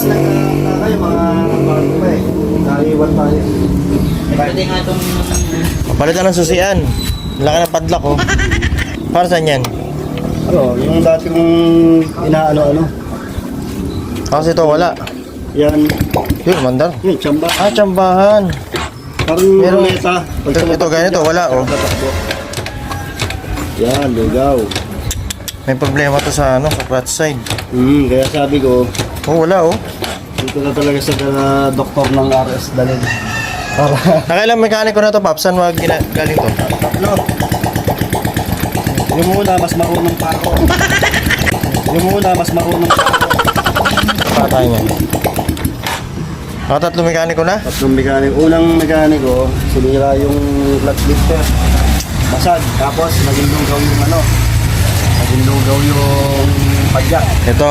kayo, mga bago pa eh. Naiwan tayo. Pwede nga itong... Palitan ng susian. Laki ng padlock, oh. Para saan yan? Ano, yung dati kong inaano-ano. Kasi ito wala. Yan, Yun, mandar. yun, tsamba. Ah, tsambahan. Parang Meron- ruleta. Ito, ganito, wala, oh. Yan, lugaw. May problema to sa ano, sa clutch side. Kaya sabi ko, Oh, wala, oh. dito na talaga sa doktor ng RS dalhin. Para, Nakailang mekaniko na to, Pap? Saan galing to? ano? Yung muna, mas marunong pa ako. Yung muna, mas marunong pa ako. Patay niya. Nakatatlo mekaniko na? Tatlong mekaniko. Unang mekaniko, sinira yung clutch lifter. Basag. Tapos, naging lugaw yung ano. Naging lugaw yung padyak. Ito.